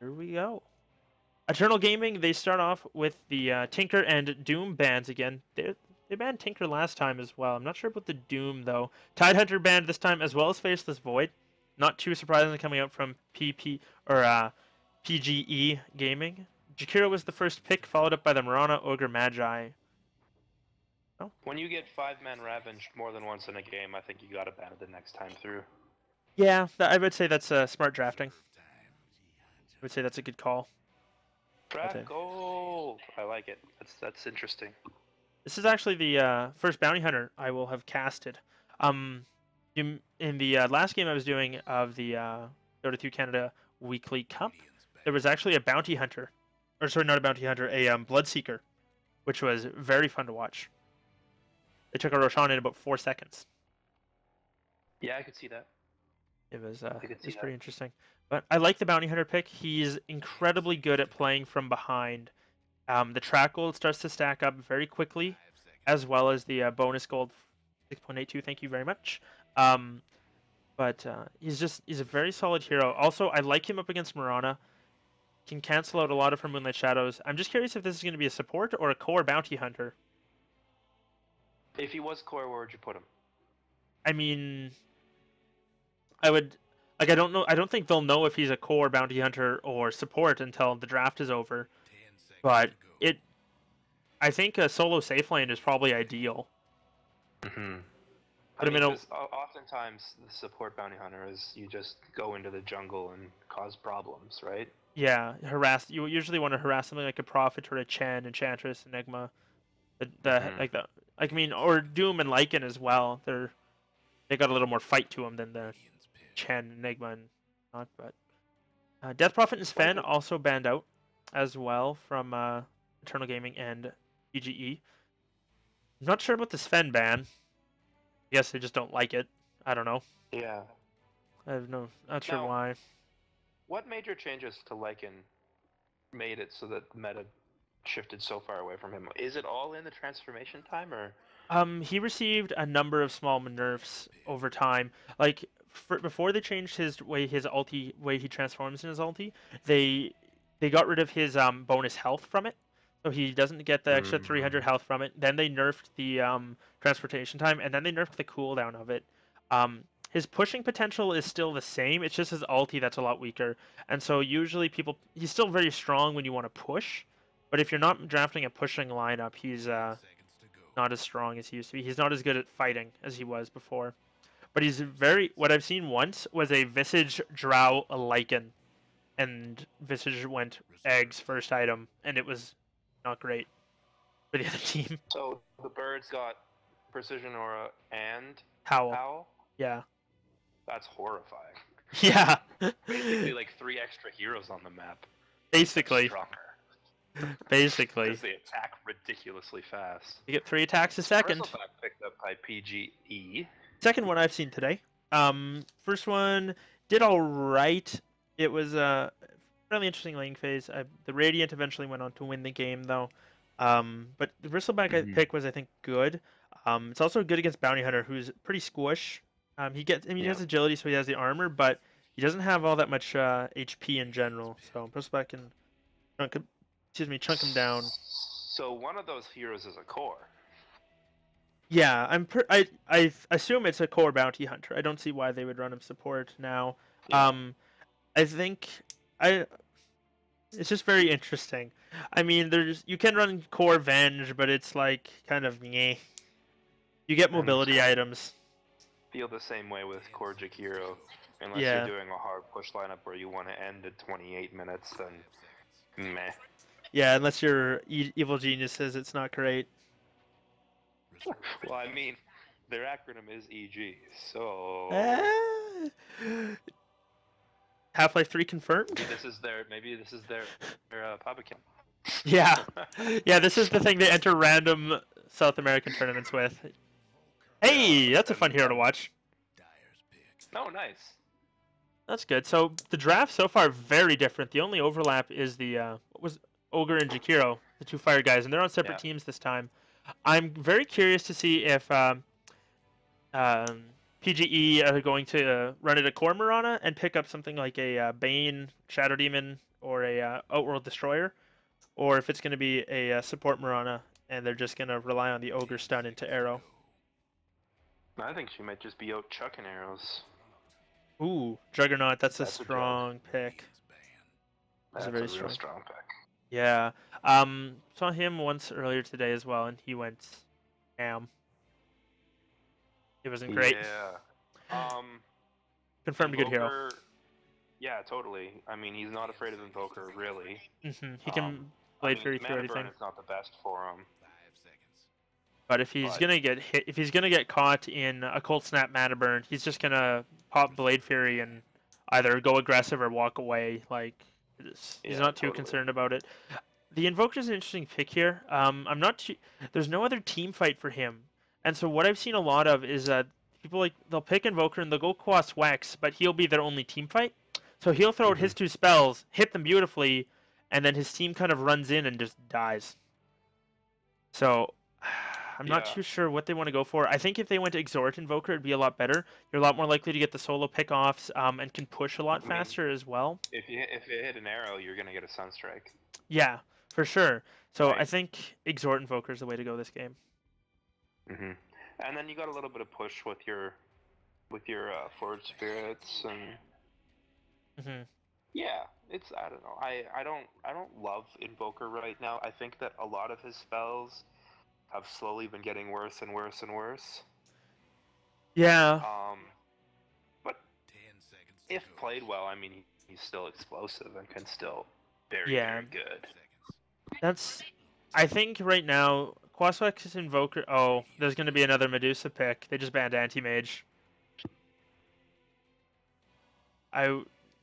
Here we go. Eternal Gaming, they start off with the Tinker and Doom bans again. They banned Tinker last time as well. I'm not sure about the Doom, though. Tidehunter banned this time, as well as Faceless Void. Not too surprisingly coming out from PGE Gaming. Jakiro was the first pick, followed up by the Mirana, Ogre, Magi. Oh. When you get 5-man ravaged more than once in a game, I think you gotta ban it the next time through. Yeah, I would say that's smart drafting. I would say that's a good call. Draft gold! I like it. That's interesting. This is actually the first bounty hunter I will have casted. In the last game I was doing of the Dota 2 Canada Weekly Cup, there was actually a bounty hunter, or sorry, not a bounty hunter, a bloodseeker, which was very fun to watch. They took a Roshan in about 4 seconds. Yeah, I could see that. It was pretty interesting. But I like the bounty hunter pick. He's incredibly good at playing from behind. The track gold starts to stack up very quickly, as well as the bonus gold 6.82. Thank you very much. But he's a very solid hero. Also, I like him up against Mirana. Can cancel out a lot of her Moonlight Shadows. I'm just curious if this is going to be a support or a core bounty hunter. If he was core, where would you put him? I mean, I would... Like, I don't know. I don't think they'll know if he's a core bounty hunter or support until the draft is over. But I think a solo safe lane is probably ideal. Mm-hmm. Put him in oftentimes the support bounty hunter is you just go into the jungle and cause problems, right? Yeah, harass. You usually want to harass something like a Prophet or a Chen, Enchantress, Enigma. I mean, or Doom and Lycan as well. They got a little more fight to them than the Chen, Enigma, and not. But Death Prophet and Sven also banned out as well from Eternal Gaming and PGE. I'm not sure about the Sven ban. I guess they just don't like it. I don't know. Yeah. Not sure why. What major changes to Lycan made it so that meta shifted so far away from him? Is it all in the transformation time, or? He received a number of small nerfs over time. Like before they changed his way he transforms in his ulti, they got rid of his bonus health from it, so he doesn't get the extra 300 health from it. Then they nerfed the transportation time, and then they nerfed the cooldown of it. His pushing potential is still the same. It's just his ulti that's a lot weaker. And so usually he's still very strong when you want to push, but if you're not drafting a pushing lineup, he's not as strong as he used to be. He's not as good at fighting as he was before. But what I've seen once was a Visage Drow Lycan, and Visage went eggs first item, and it was not great for the other team. So the birds got Precision Aura and Howl. Yeah. That's horrifying. Yeah. Basically like 3 extra heroes on the map. Basically. Stronger. Basically. Because they attack ridiculously fast. You get 3 attacks a second. Picked up by PGE. Second one I've seen today. First one did all right. It was a really interesting lane phase. The Radiant eventually went on to win the game, though. But the Bristleback pick was, I think, good. It's also good against Bounty Hunter, who's pretty squish. He has agility, so he has the armor, but he doesn't have all that much HP in general. So Bristleback can chunk him down. So one of those heroes is a core. Yeah, I assume it's a core bounty hunter. I don't see why they would run him support now. Yeah. I think it's just very interesting. I mean, you can run core Venge, but it's like kind of meh. You get mobility items. Feel the same way with core Jakiro, unless you're doing a hard push lineup where you want to end at 28 minutes, then meh. Yeah, unless your evil genius says it's not great. Well, I mean, their acronym is EG, so... Half-Life 3 confirmed? Maybe this is their pub account. Yeah. Yeah, this is the thing they enter random South American tournaments with. Hey, that's a fun hero to watch. Oh, nice. That's good. So, the draft so far, very different. The only overlap is the, Ogre and Jakiro, the 2 fire guys, and they're on separate teams this time. I'm very curious to see if PGE are going to run it a core Mirana and pick up something like a Bane, Shadow Demon, or a Outworld Destroyer, or if it's going to be a support Mirana, and they're just going to rely on the Ogre stun into Arrow. I think she might just be out chucking arrows. Ooh, Juggernaut, that's a That's a strong pick. That's That's a a very real strong. strong pick. Yeah. Saw him once earlier today as well, and he went ham. It wasn't great. Yeah. Confirmed a good hero. Invoker. Yeah, totally. I mean, he's not afraid of Invoker, really. He can I Blade mean, Fury through mana burn anything. is not the best for him. But if he's gonna get hit, if he's gonna get caught in a Cold Snap mana burn, he's just gonna pop Blade Fury and either go aggressive or walk away. Like he's not too concerned about it. The Invoker's an interesting pick here. I'm not too, there's no other team fight for him, and so what I've seen a lot of is that people like they'll pick Invoker and they'll go Quas Wex, but he'll be their only team fight. So he'll throw out his two spells, hit them beautifully, and then his team kind of runs in and just dies. So I'm not too sure what they want to go for. I think if they went to Exhort Invoker, it'd be a lot better. You're a lot more likely to get the solo pickoffs, and can push a lot faster as well. If you hit an arrow, you're gonna get a Sunstrike. Yeah, for sure. So I think Exhort Invoker is the way to go this game. And then you got a little bit of push with your Forge Spirits and. Yeah, it's I don't know. I don't love Invoker right now. I think that a lot of his spells have slowly been getting worse and worse and worse. Yeah. But if played well, I mean, he's still explosive and can still very good. I think right now Quaswex Invoker. Oh, there's going to be another Medusa pick. They just banned Anti-Mage.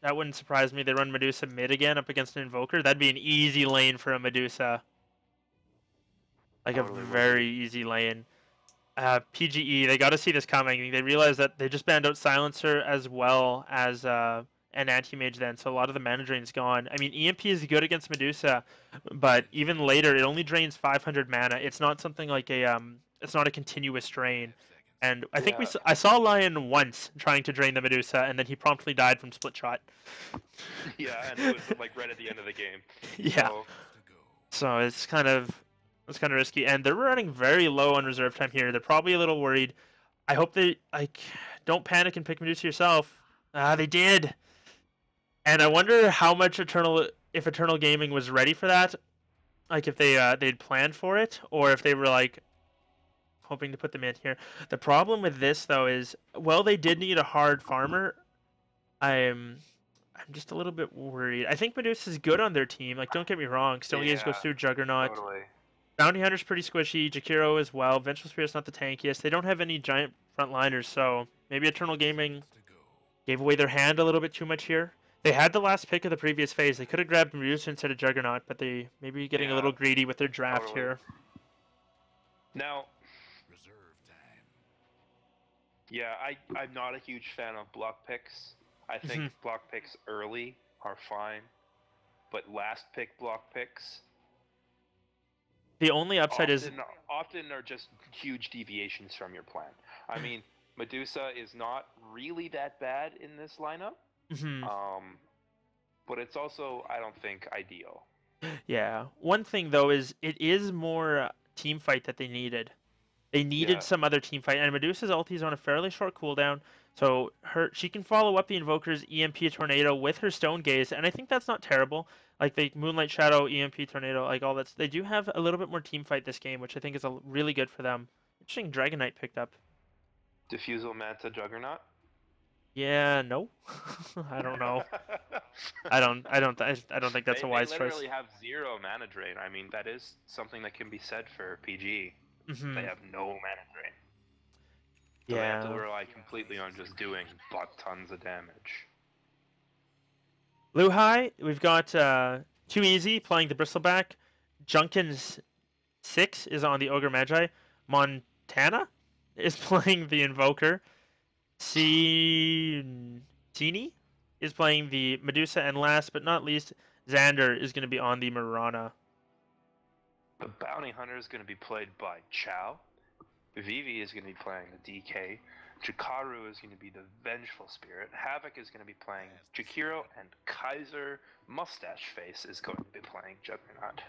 That wouldn't surprise me. They run Medusa mid again up against an Invoker. That'd be an easy lane for a Medusa. Like a very easy lane. PGE, they got to see this coming. They realize that they just banned out Silencer as well as an Anti-Mage then, so a lot of the mana drain's gone. I mean, EMP is good against Medusa, but even later, it only drains 500 mana. It's not something like it's not a continuous drain. And I think I saw Lion once trying to drain the Medusa, and then he promptly died from split shot. Yeah, and it was like right at the end of the game. Yeah. So it's kind of risky, and they're running very low on reserve time here. They're probably a little worried. I hope they don't panic and pick Medusa yourself. They did, and I wonder how much if Eternal Gaming was ready for that, like if they'd planned for it, or if they were like hoping to put them in here. The problem with this though is, well, they did need a hard farmer. I'm just a little bit worried. I think Medusa's good on their team. Like, don't get me wrong. Stonegaze goes through Juggernaut. Totally. Bounty Hunter's pretty squishy. Jakiro as well. Vengeful Spirit's not the tankiest. They don't have any giant frontliners, so maybe Eternal Gaming gave away their hand a little bit too much here. They had the last pick of the previous phase. They could have grabbed Medusa instead of Juggernaut, but they maybe getting a little greedy with their draft here. Now, yeah, I'm not a huge fan of block picks. I think block picks early are fine, but last pick block picks. The only upside often are just huge deviations from your plan. I mean, Medusa is not really that bad in this lineup, but it's also, I don't think, ideal. Yeah. One thing though is it is more team fight that they needed. They needed some other team fight, and Medusa's ulti is on a fairly short cooldown, so she can follow up the Invoker's EMP Tornado with her Stone Gaze, and I think that's not terrible. Like the Moonlight Shadow, EMP Tornado, like all that. They do have a little bit more team fight this game, which I think is really good for them. Interesting, Dragon Knight picked up. Diffusal Manta Juggernaut? Yeah, no. I don't know. I don't think that's a wise choice. They literally have 0 mana drain. I mean, that is something that can be said for PG. They have no mana drain. So they have to rely completely on just doing tons of damage. LuHi, we've got Too Easy playing the Bristleback. Junkins 6 is on the Ogre Magi. Montana is playing the Invoker. Tini is playing the Medusa. And last but not least, Xander is going to be on the Mirana. The Bounty Hunter is going to be played by Chow. Vivi is going to be playing the DK. Jikaru is going to be the Vengeful Spirit. Havoc is going to be playing Jakiro, and Kaiser Mustache Face is going to be playing Juggernaut.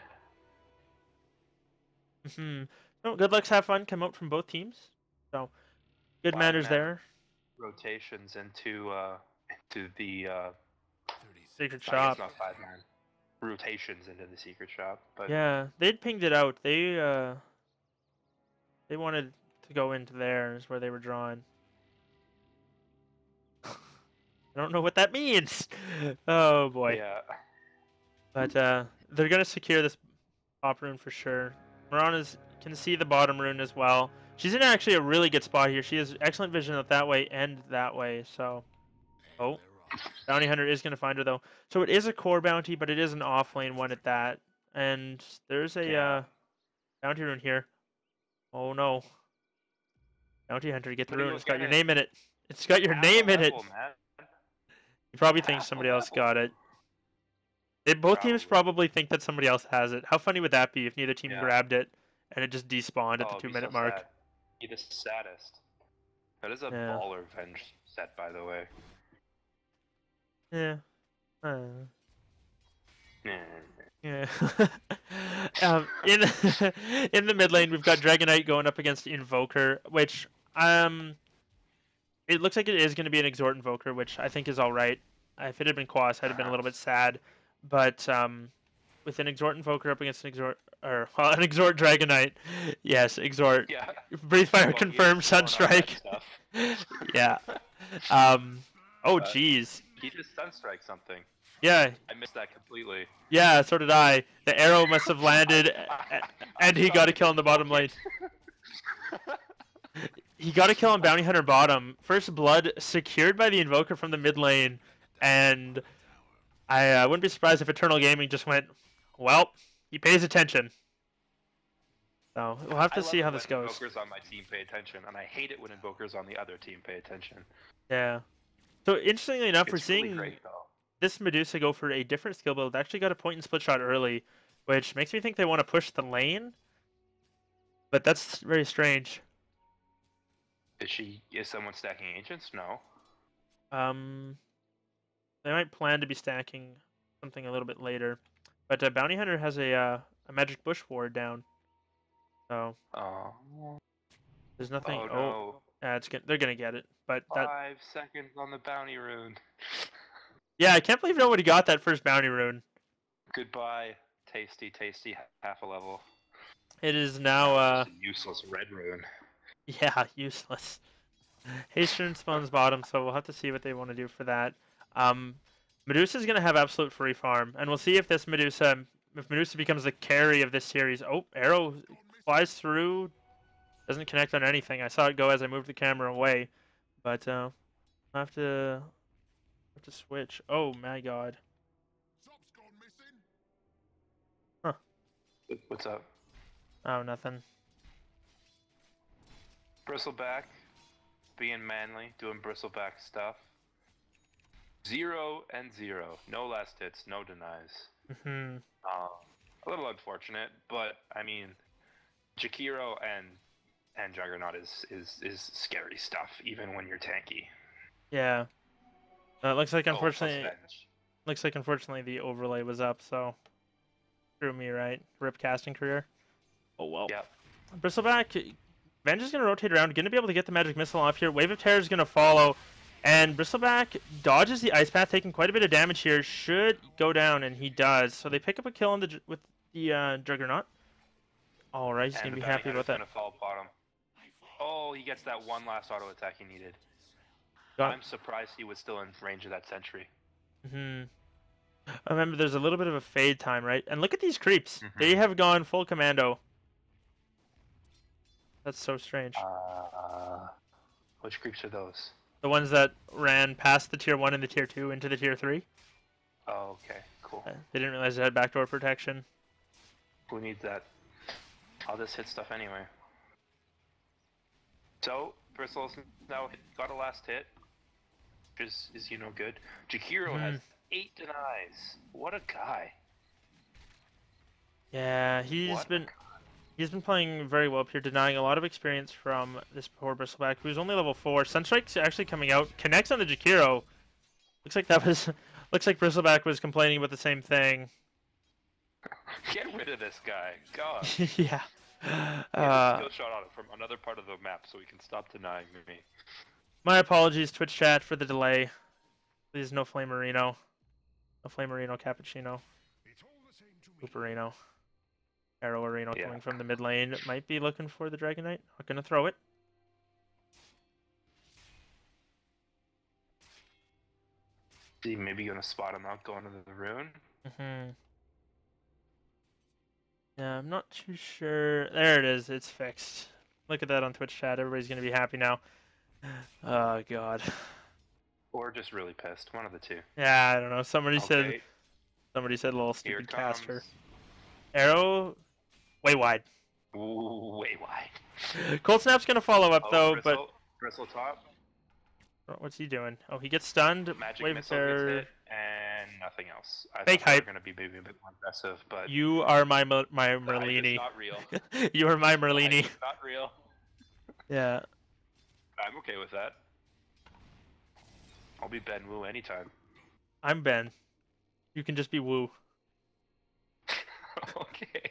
No, good lucks, have fun, come out from both teams. So, good manners there. Rotations into the secret shop. It's not 5-man. Rotations into the secret shop, but yeah, they'd pinged it out. They wanted to go into there, is where they were drawn. I don't know what that means. Oh boy. Yeah. But they're gonna secure this top rune for sure. Mirana's can see the bottom rune as well. She's in actually a really good spot here. She has excellent vision out that way and that way. So, oh, Bounty Hunter is gonna find her though. So it is a core bounty, but it is an off lane one at that. And there's a bounty rune here. Oh no. Bounty Hunter, get the rune. It's got your name in it. It's got your name in it. You probably think somebody else got it. Both teams probably think that somebody else has it. How funny would that be if neither team grabbed it and it just despawned at the 2-minute mark? Sad. Be the saddest. That is a baller Venge set, by the way. Yeah. Yeah. In the mid lane, we've got Dragonite going up against Invoker, which it looks like it is going to be an Exhort Invoker, which I think is all right. If it had been Quas, I'd have been a little bit sad, but with an Exhort Invoker up against an Exhort Dragonite, yes, Exhort. Yeah. Breathe Fire confirmed Sunstrike. Yeah. Oh jeez. He just Sunstrike something. Yeah. I missed that completely. Yeah, so did I. The arrow must have landed, and he got a kill in the bottom lane. He got a kill on Bounty Hunter bottom. First blood secured by the Invoker from the mid lane, and I wouldn't be surprised if Eternal Gaming just went, well, he pays attention. So we'll have to see how this goes. Invokers on my team pay attention, and I hate it when Invokers on the other team pay attention. Yeah. So interestingly enough, we're really seeing great, this Medusa go for a different skill build. Actually got a point and split shot early, which makes me think they want to push the lane. But that's very strange. Is someone stacking Ancients? No. They might plan to be stacking something a little bit later. But Bounty Hunter has a Magic Bush Ward down. So there's nothing. Oh no. They're gonna get it. But 5 seconds on the bounty rune. Yeah, I can't believe nobody got that first bounty rune. Goodbye, tasty half a level. It is now useless red rune. Yeah, useless. Hasten spawns bottom, so we'll have to see what they want to do for that. Medusa's gonna have absolute free farm, and we'll see if this Medusa becomes the carry of this series. Oh, arrow flies through, doesn't connect on anything. I saw it go as I moved the camera away, but I'll have to switch. Oh my god. Huh. What's up? Oh, nothing. Bristleback, being manly, doing bristleback stuff. 0 and 0. No last hits, no denies. A little unfortunate, but I mean, Jakiro and Juggernaut is scary stuff, even when you're tanky. Yeah. Looks like unfortunately the overlay was up, so screw me, right? Rip casting career. Oh well. Yep. Bristleback, Venge is gonna rotate around, gonna be able to get the magic missile off here. Wave of Terror is gonna follow, and Bristleback dodges the ice path, taking quite a bit of damage here. Should go down, and he does. So they pick up a kill on with the Juggernaut. All right, he's gonna be happy about that. Gonna fall bottom. Oh, he gets that one last auto attack he needed. I'm surprised he was still in range of that sentry. I remember there's a little bit of a fade time, right? And look at these creeps. They have gone full commando. That's so strange. Which creeps are those? The ones that ran past the tier 1 and the tier 2 into the tier 3. Oh, okay, cool. They didn't realize it had backdoor protection. Who needs that? I'll just hit stuff anyway. So, Bristle's now got a last hit, which is good. Jakiro has 8 denies. What a guy. Yeah, he's He's been playing very well up here, denying a lot of experience from this poor Bristleback, who's only level 4. Sunstrike's actually coming out, connects on the Jakiro. Looks like that was, looks like Bristleback was complaining about the same thing. Get rid of this guy, God. Yeah. Get a skill shot on it from another part of the map so we can stop denying me. My apologies, Twitch chat, for the delay. Please, no Flamerino. No Flamerino Cappuccino. Uperino. Arrowerino coming from the mid lane. Might be looking for the Dragon Knight. Not gonna throw it. See, maybe gonna spot him out going into the rune. Yeah, I'm not too sure. There it is. It's fixed. Look at that on Twitch chat. Everybody's gonna be happy now. Oh god. Or just really pissed. One of the two. Yeah, I don't know. Somebody said a little stupid caster. Arrow way wide. Ooh, way wide. Cold Snap's gonna follow up though, Bristle top. What's he doing? Oh, he gets stunned. Magic missile gets hit, and nothing else. I Fake hype. Gonna be maybe a bit more aggressive, but you are my Merlini. Not real. You are my Merlini. Not real. Yeah. I'm okay with that. I'll be Ben Wu anytime. I'm Ben. You can just be Wu. Okay.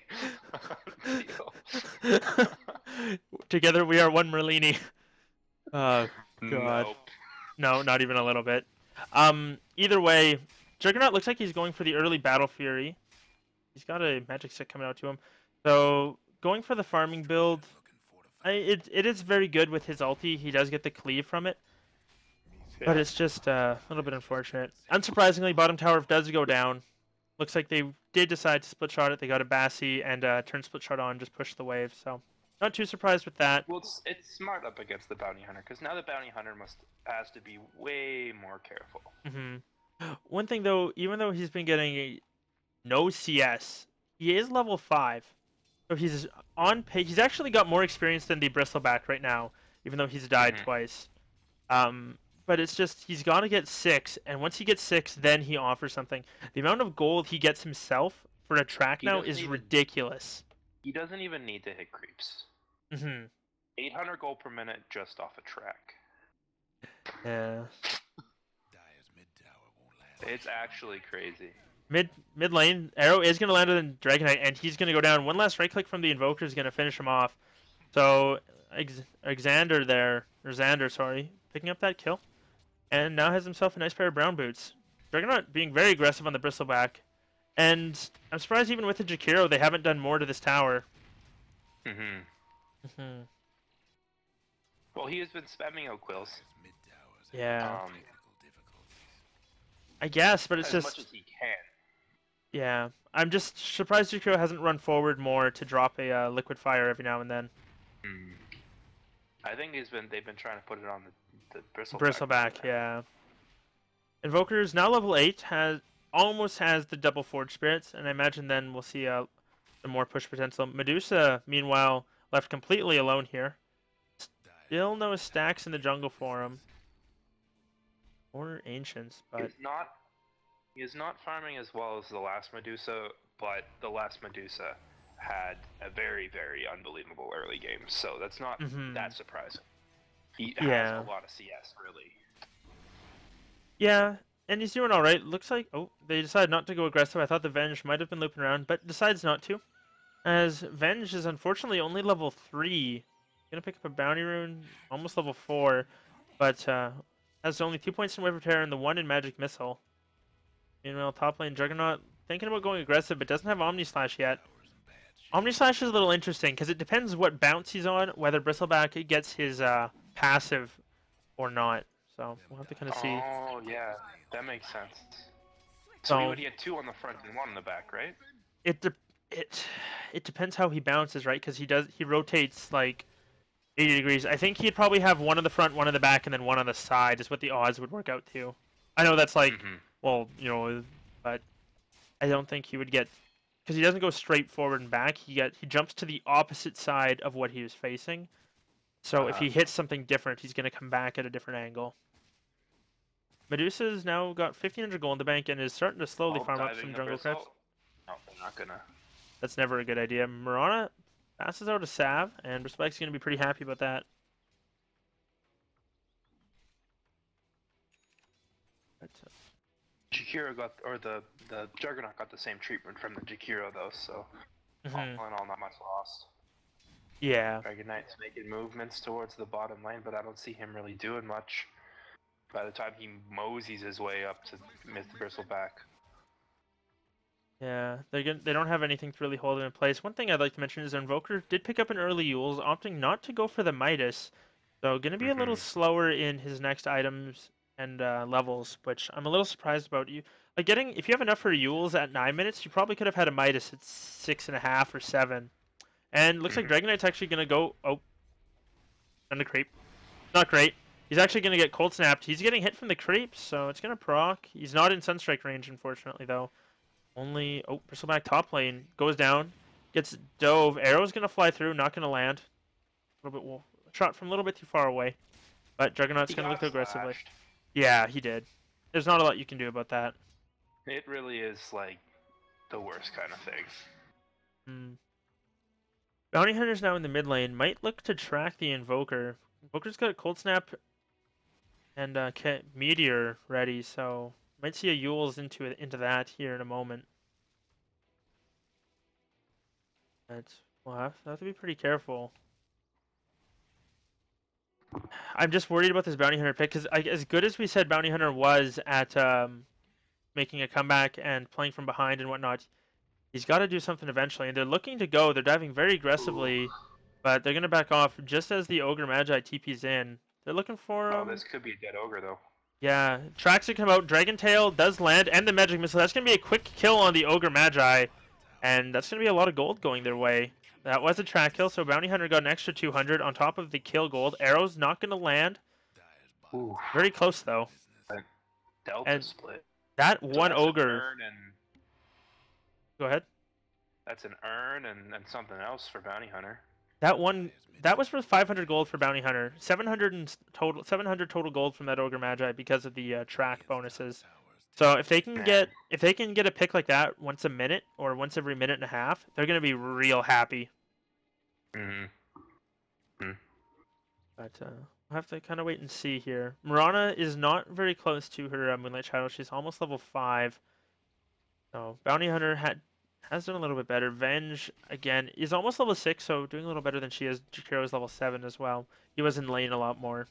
Together we are one Merlini. Oh god. Nope. No, not even a little bit. Either way, Juggernaut looks like he's going for the early Battle Fury. He's got a magic stick coming out to him. So, going for the farming build, it is very good with his ulti. He does get the cleave from it. Yeah. But it's just a little bit unfortunate. Unsurprisingly, bottom tower does go down. Looks like they did decide to split shot it. They got a Bassi and turn split shot on, just push the wave. So, not too surprised with that. Well, it's smart up against the Bounty Hunter, because now the Bounty Hunter has to be way more careful. One thing though, even though he's been getting no CS, he is level 5. So he's on pace. He's actually got more experience than the Bristleback right now, even though he's died twice. But it's just, he's got to get 6, and once he gets 6, then he offers something. The amount of gold he gets himself for a track now is ridiculous. He doesn't even need to hit creeps. 800 gold per minute just off a track. Yeah. It's actually crazy. Mid lane, Arrow is going to land on Dragon Knight, and he's going to go down. One last right click from the Invoker is going to finish him off. So, Xander there, or Xander, sorry, picking up that kill. And now has himself a nice pair of brown boots. Juggernaut being very aggressive on the Bristleback. And I'm surprised even with the Jakiro they haven't done more to this tower. Well, he has been spamming out quills. Yeah. I guess, but it's as just... much as he can. Yeah. I'm just surprised Jakiro hasn't run forward more to drop a liquid fire every now and then. I think they've been trying to put it on the Bristleback, yeah. Invoker's now level 8, almost has the double Forge Spirits, and I imagine then we'll see some more push potential. Medusa, meanwhile, left completely alone here. Still no stacks in the jungle for him. Or Ancients, but... He is not farming as well as the last Medusa, but the last Medusa had a very, very unbelievable early game, so that's not that surprising. He has a lot of CS, really. Yeah, and he's doing alright. Looks like... Oh, they decided not to go aggressive. I thought the Venge might have been looping around, but decides not to. As Venge is unfortunately only level 3. Gonna pick up a Bounty Rune, almost level 4, but has only 2 points in Wave of Terror and the 1 in Magic Missile. Meanwhile, top lane Juggernaut thinking about going aggressive, but doesn't have Omni Slash yet. Omni Slash is a little interesting, because it depends what bounce he's on, whether Bristleback gets his passive or not. So, we'll have to kind of see. Oh, yeah. That makes sense. So he would get 2 on the front and 1 on the back, right? It depends how he bounces, right? Because he rotates, like, 80 degrees. I think he'd probably have 1 on the front, 1 on the back, and then 1 on the side is what the odds would work out to. I know that's like, well, you know, but I don't think he would get... Because he doesn't go straight forward and back. He jumps to the opposite side of what he was facing. So if he hits something different, he's going to come back at a different angle. Medusa's now got 1,500 gold in the bank and is starting to slowly farm up some jungle crits. No, they're not gonna. That's never a good idea. Mirana Passes out a Sav, and Respect's going to be pretty happy about that. Jakiro got, or the Juggernaut got the same treatment from the Jakiro though, so all in all, not much lost. Yeah. Dragon Knight's making movements towards the bottom lane, but I don't see him really doing much by the time he moseys his way up to Mr. Bristleback. Yeah, they don't have anything to really hold him in place. One thing I'd like to mention is Invoker did pick up an early Yules, opting not to go for the Midas. So going to be a little slower in his next items and levels, which I'm a little surprised about. Like getting, if you have enough for Yules at 9 minutes, you probably could have had a Midas at 6.5 or 7. And looks like Dragon Knight's actually going to go, on the creep. Not great. He's actually going to get cold snapped. He's getting hit from the creeps, so it's going to proc. He's not in Sunstrike range, unfortunately, though. Only, Bristleback top lane goes down, gets dove. Arrow's gonna fly through, not gonna land. A little bit, shot from a little bit too far away, but Juggernaut's gonna look aggressively. Yeah, he did. There's not a lot you can do about that. It really is like the worst kind of thing. Bounty Hunter's now in the mid lane. Might look to track the Invoker. Invoker's got Cold Snap and Meteor ready, so might see a Yules into that here in a moment. But we'll have to be pretty careful. I'm just worried about this Bounty Hunter pick, because as good as we said Bounty Hunter was at making a comeback and playing from behind and whatnot, he's got to do something eventually. And they're looking to go. They're diving very aggressively, but they're going to back off just as the Ogre Magi TP's in. They're looking for... Oh, this could be a dead Ogre, though. Yeah, tracks to come out. Dragon Tail does land, and the Magic Missile. That's going to be a quick kill on the Ogre Magi, and that's going to be a lot of gold going their way. That was a track kill, so Bounty Hunter got an extra 200 on top of the kill gold. Arrow's not going to land. Ooh. Very close, though. Delta and split. That one Ogre... Go ahead. That's an urn and something else for Bounty Hunter. That was for 500 gold for Bounty Hunter. 700 total gold from that Ogre Magi because of the track bonuses. So if they can get a pick like that once a minute or once every minute and a half, they're gonna be real happy. But we'll have to kind of wait and see here. Mirana is not very close to her Moonlight Shadow. She's almost level 5. So Bounty Hunter has done a little bit better. Venge, again, is almost level 6, so doing a little better than she is. Jakiro's level 7 as well. He was in lane a lot more.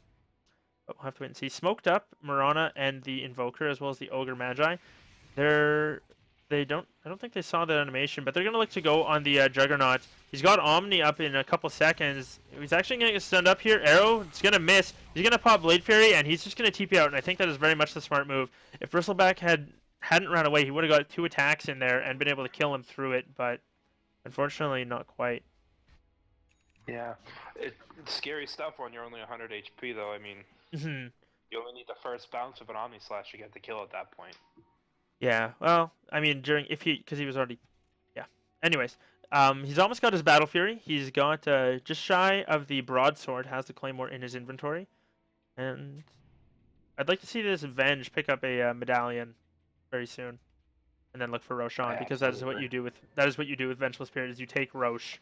But we'll have to wait and see. Smoked up, Mirana and the Invoker, as well as the Ogre Magi. I don't think they saw that animation, but they're going to look to go on the Juggernaut. He's got Omni up in a couple seconds. He's actually going to get stunned up here. Arrow, it's going to miss. He's going to pop Blade Fury, and he's just going to TP out, and I think that is very much the smart move. If Bristleback hadn't run away, he would have got 2 attacks in there and been able to kill him through it, but unfortunately not quite. Yeah, it's scary stuff when you're only 100 HP though. I mean, you only need the first bounce of an Omni Slash to get the kill at that point. Yeah, well, I mean, because he was already, yeah. Anyways, he's almost got his Battle Fury. He's got just shy of the Broadsword, has the Claymore in his inventory, and I'd like to see this Venge pick up a medallion very soon, and then look for Roshan, because that is what you do with Vengeful Spirit, is you take Roche.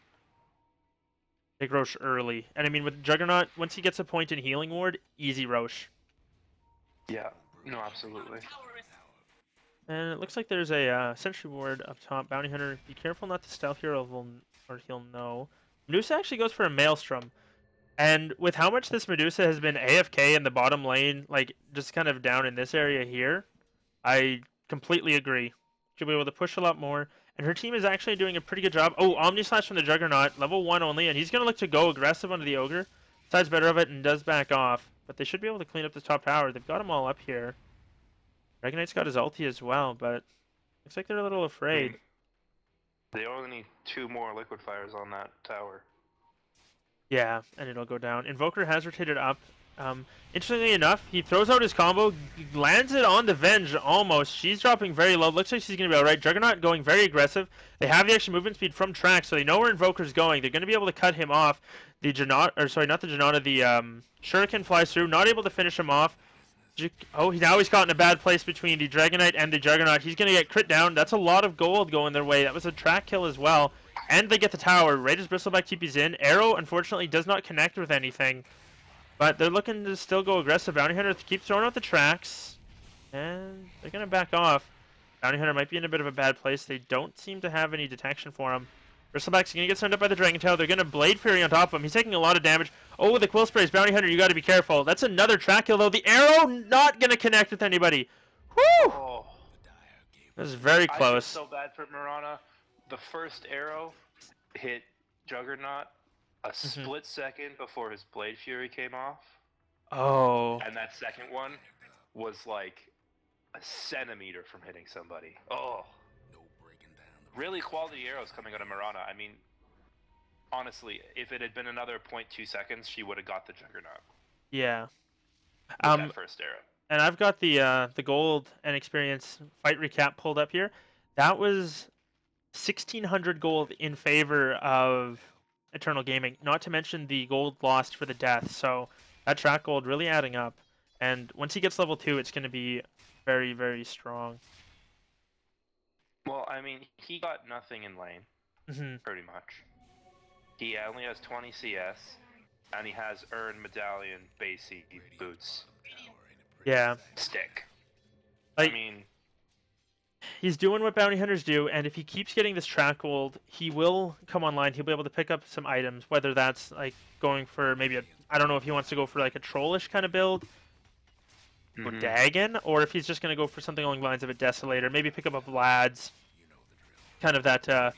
Take Roche early. And I mean, with Juggernaut, once he gets a point in Healing Ward, easy Roche. Yeah, no, absolutely. And it looks like there's a Sentry Ward up top. Bounty Hunter, be careful not to stealth here, or he'll know. Medusa actually goes for a Maelstrom. And with how much this Medusa has been AFK in the bottom lane, like, just kind of down in this area here, I completely agree. She'll be able to push a lot more. And her team is actually doing a pretty good job. Oh, Omni Slash from the Juggernaut, level 1 only, and he's going to look to go aggressive onto the Ogre. Decides better of it and does back off. But they should be able to clean up this top tower. They've got them all up here. Dragon Knight's got his ulti as well, but looks like they're a little afraid. They only need 2 more Liquid Fires on that tower. Yeah, and it'll go down. Invoker has rotated up. Interestingly enough, he throws out his combo, lands it on the Venge almost. She's dropping very low. Looks like she's going to be alright. Juggernaut going very aggressive. They have the extra movement speed from track, so they know where Invoker's going. They're going to be able to cut him off. The Shuriken flies through, not able to finish him off. Now he's caught in a bad place between the Dragon Knight and the Juggernaut. He's going to get crit down. That's a lot of gold going their way. That was a track kill as well. and they get the tower right as Bristleback TP's in. Arrow, unfortunately, does not connect with anything, but they're looking to still go aggressive. Bounty Hunter keeps throwing out the tracks, and they're going to back off. Bounty Hunter might be in a bit of a bad place. They don't seem to have any detection for him. Bristleback's going to get sent up by the Dragon Tail. They're going to Blade Fury on top of him. He's taking a lot of damage. Oh, the Quill Sprays. Bounty Hunter, you got to be careful. That's another track kill, though. The arrow not going to connect with anybody. Whew! Oh. That was very close. I feel so bad for Mirana. The first arrow hit Juggernaut a split second before his Blade Fury came off. Oh. And that second one was like a centimeter from hitting somebody. Oh. Really quality arrows coming out of Mirana. I mean, honestly, if it had been another 0.2 seconds, she would have got the Juggernaut. Yeah. That first arrow. And I've got the gold and experience fight recap pulled up here. That was 1,600 gold in favor of Eternal Gaming. Not to mention the gold lost for the death. So that track gold really adding up. And once he gets level 2, it's going to be very, very strong. Well, I mean, he got nothing in lane, pretty much. He only has 20 CS, and he has earned medallion, basic boots. Yeah. Stick. Like, I mean, he's doing what bounty hunters do, and if he keeps getting this track gold, he will come online. He'll be able to pick up some items, whether that's like going for maybe I don't know if he wants to go for like a trollish kind of build, go Dagon, or if he's just going to go for something along the lines of a Desolator, maybe pick up a Vlad's, kind of that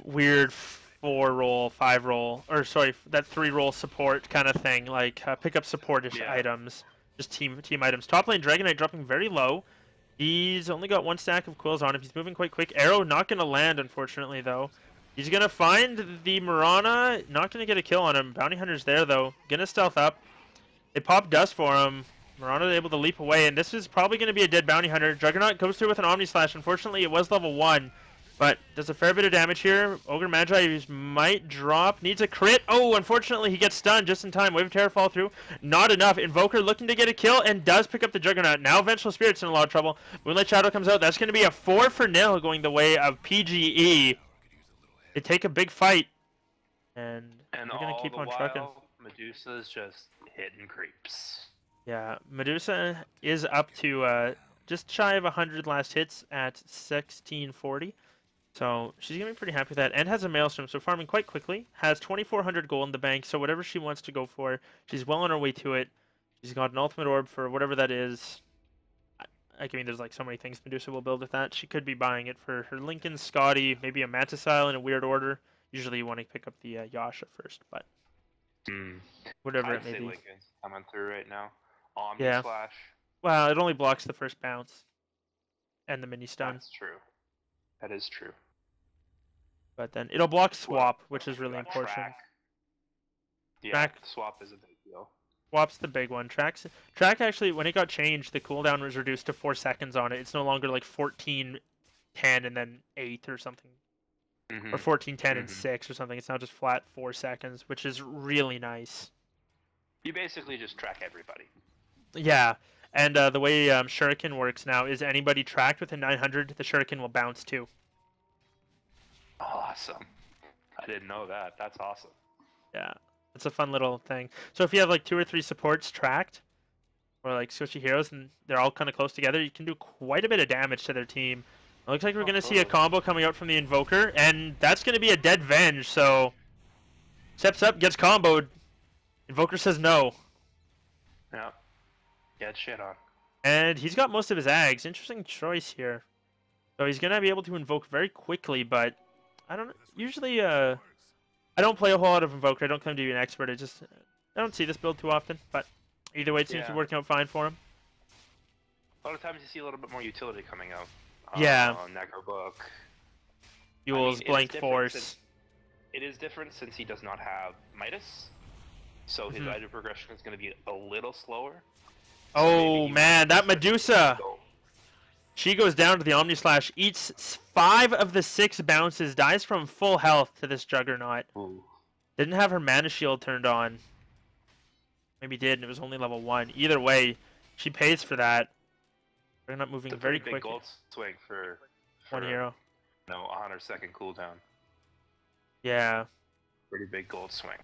weird 4-roll, 5-roll, or sorry, that 3-roll support kind of thing, like pick up support-ish items, just team items. Top lane Dragonite dropping very low. He's only got 1 stack of quills on him. He's moving quite quick. Arrow not going to land, unfortunately, though. He's going to find the Mirana, not going to get a kill on him. Bounty Hunter's there, though. Going to stealth up. They pop dust for him. Mirana able to leap away, and this is probably going to be a dead Bounty Hunter. Juggernaut goes through with an Omni Slash. Unfortunately, it was level 1, but does a fair bit of damage here. Ogre Magi might drop. Needs a crit. Oh, unfortunately, he gets stunned just in time. Wave of Terror fall through. Not enough. Invoker looking to get a kill and does pick up the Juggernaut. Now Vengeful Spirit's in a lot of trouble. Moonlight Shadow comes out. That's going to be a 4-0 going the way of PGE. They take a big fight, and they're going to keep on trucking. Medusa's just hitting creeps. Yeah, Medusa is up to just shy of 100 last hits at 1640. So she's going to be pretty happy with that, and has a Maelstrom, so farming quite quickly. Has 2,400 gold in the bank, so whatever she wants to go for, she's well on her way to it. She's got an ultimate orb for whatever that is. I mean, there's like so many things Medusa will build with that. She could be buying it for her Lincoln, Scotty, maybe a Mantisile in a weird order. Usually you want to pick up the Yasha first, but whatever it may be. Lincoln's coming through right now. Omni Slash. Well, it only blocks the first bounce and the mini stun. That's true. That is true. But then it'll block swap, which is really important. Track. Yeah, swap is a big deal. Swap's the big one. Track actually, when it got changed, the cooldown was reduced to 4 seconds on it. It's no longer like 14, 10, and then 8 or something. Or 14, 10, and 6 or something. It's now just flat 4 seconds, which is really nice. You basically just track everybody. Yeah, and the way Shuriken works now is anybody tracked within 900, the Shuriken will bounce too. Awesome. I didn't know that. That's awesome. Yeah, it's a fun little thing. So if you have like 2 or 3 supports tracked, or like squishy heroes, and they're all kind of close together, you can do quite a bit of damage to their team. It looks like we're going to see a combo coming out from the Invoker, and that's going to be a dead Venge, so steps up, gets comboed. Invoker says no. Yeah. Get shit on. And he's got most of his Ags. Interesting choice here. So he's going to be able to invoke very quickly, but I don't usually I don't play a whole lot of Invoker. I don't claim to be an expert. I don't see this build too often, but either way it seems to be working out fine for him. A lot of times you see a little bit more utility coming out. Yeah. Necro Book. Yule's Blank Force. It is different since he does not have Midas. So his item progression is going to be a little slower. Oh man, that Medusa! She goes down to the Omni Slash, eats 5 of the 6 bounces, dies from full health to this Juggernaut. Ooh. Didn't have her Mana Shield turned on. Maybe did, and it was only level 1. Either way, she pays for that. They're not moving very quickly. Big gold swing for 1 hero. No, 100-second cooldown. Yeah. Pretty big gold swing.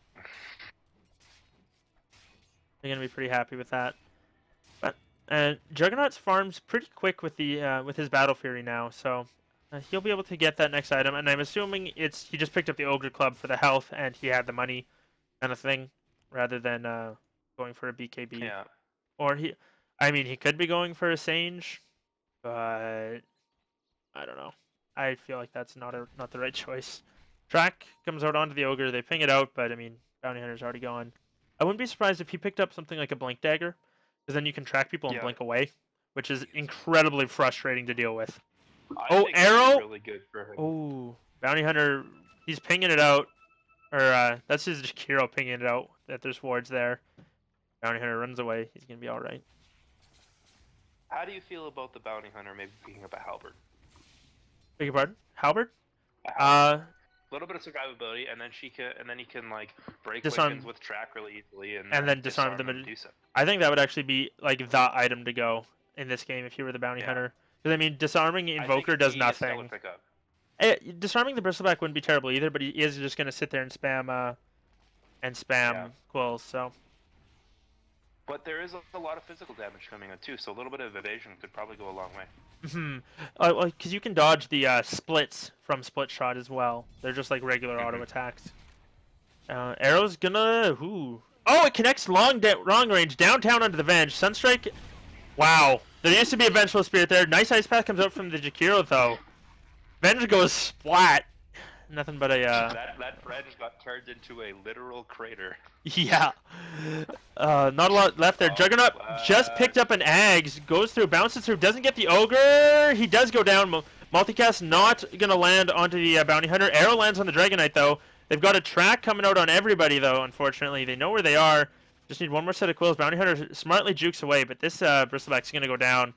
They're gonna be pretty happy with that. But Juggernaut's farms pretty quick with the with his Battle Fury now, so he'll be able to get that next item. And I'm assuming he just picked up the Ogre Club for the health, and he had the money, kind of thing, rather than going for a BKB. Yeah. Or I mean, he could be going for a Sange, but I don't know. I feel like that's not the right choice. Track comes out onto the Ogre, they ping it out, but I mean, Bounty Hunter's already gone. I wouldn't be surprised if he picked up something like a Blink Dagger, because then you can track people and blink away, which is incredibly frustrating to deal with. I think arrow! Really good for him. Oh, Bounty Hunter, he's pinging it out. Or, that's his Jakiro pinging it out, that there's wards there. Bounty Hunter runs away, he's gonna be alright. How do you feel about the Bounty Hunter maybe picking up a Halberd? Beg your pardon? Halberd? A little bit of survivability, and then he can like break disarm with track really easily, and then disarm the Medusa. I think that would actually be like the item to go in this game if you were the Bounty Hunter. Because I mean, disarming Invoker does nothing. Disarming the Bristleback wouldn't be terrible either, but he is just going to sit there and spam quills. So. But there is a lot of physical damage coming in too, so a little bit of evasion could probably go a long way. Because you can dodge the splits from split shot as well. They're just like regular auto attacks. Arrow's gonna Oh, it connects long range downtown onto the Venge. Sunstrike. Wow, there used to be a Vengeful Spirit there. Nice Ice Path comes out from the Jakiro though. Venge goes splat. Nothing but a that Venge got turned into a literal crater. Yeah. Not a lot left there. Juggernaut just picked up an Ags, goes through, bounces through, doesn't get the Ogre. He does go down. Multicast not gonna land onto the Bounty Hunter. Arrow lands on the Dragonite though. They've got a track coming out on everybody though, unfortunately. They know where they are. Just need one more set of quills. Bounty Hunter smartly jukes away, but this Bristleback's gonna go down.